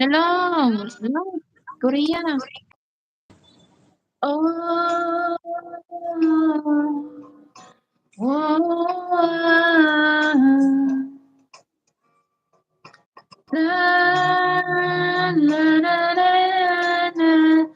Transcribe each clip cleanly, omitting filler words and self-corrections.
Hello. Hello. Korea. Oh. Oh. La, la, la, la, la,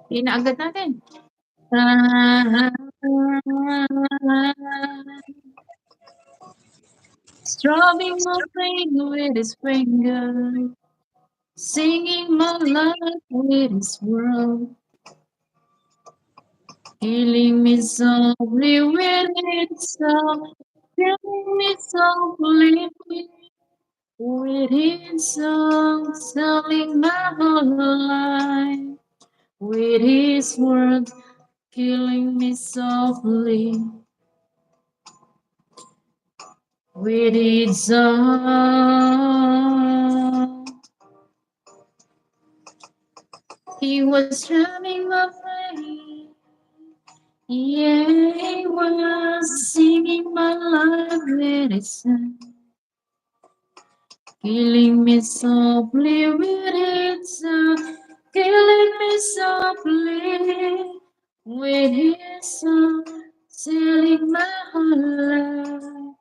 Inaagad natin. Strumming my finger with his finger, singing my life with his world, healing me softly with his song, healing me softly with his song, telling my whole life with his words, killing me softly with his song. He was strumming my face, yeah, he was singing my life with his song, killing me softly with his song, killing me softly with his song, telling my whole life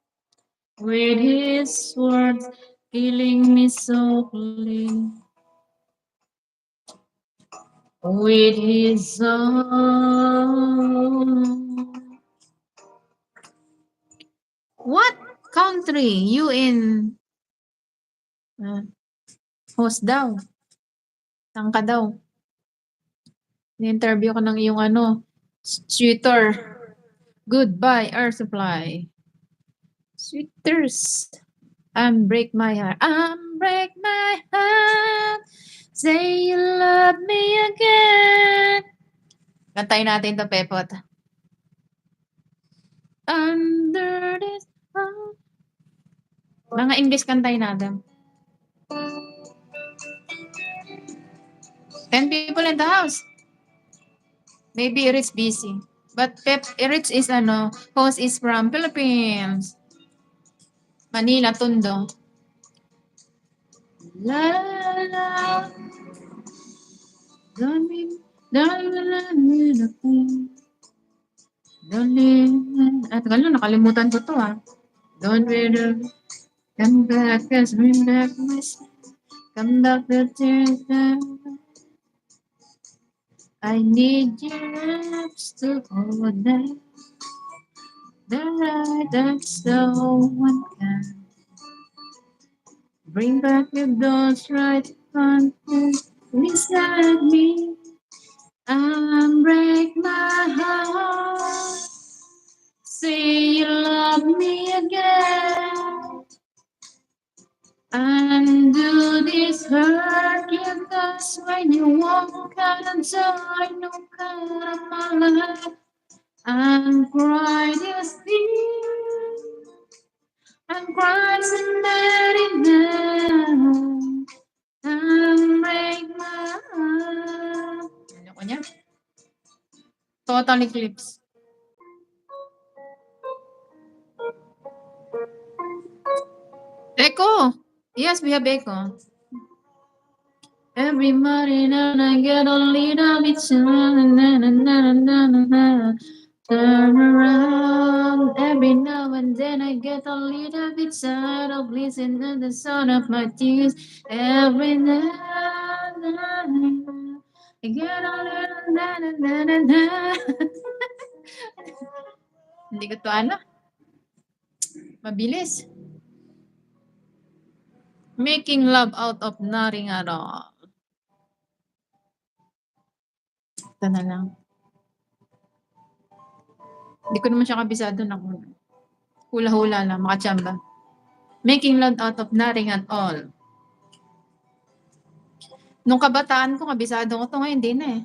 with his words, killing me softly with his song. What country you in? Host daw. Saan ka daw? Ni-interview ko ng iyong tutor. Goodbye, Air Supply. Sweeters. Break my heart. Break my heart. Say you love me again. Kantayin natin to, Pepot. Under this heart. Mga English kantayin natin. 10 people in the house. Maybe Rich busy. But Rich is host is from Philippines. Manila, Tondo. La la la. Don't be, don't at nakalimutan ko to Don't be come back, bring back my come back the tears down. I need your lips to hold that. The light that so one can bring back with those right confidence beside me. Break my heart. Say you love me again. Undo this hurt you cause when you walk out the door, no kind of my life. I'm crying you see. I'm crying now. Break my heart. Ano ko niya? Total Eclipse. Echo. Yes, we have echo. Every morning I get a little bit turn around. Every now and then I get a little bit sad of listening to the sound of my tears. Every now and then I get a little Hindi ko to mabilis. Making love out of nothing at all. Ito na lang. Hindi ko naman siya kabisado na hula-hula lang, makachamba. Making love out of nothing at all. Nung kabataan ko, kabisado ko ito. Ngayon, hindi na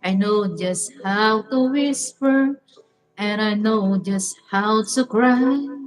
I know just how to whisper, and I know just how to cry.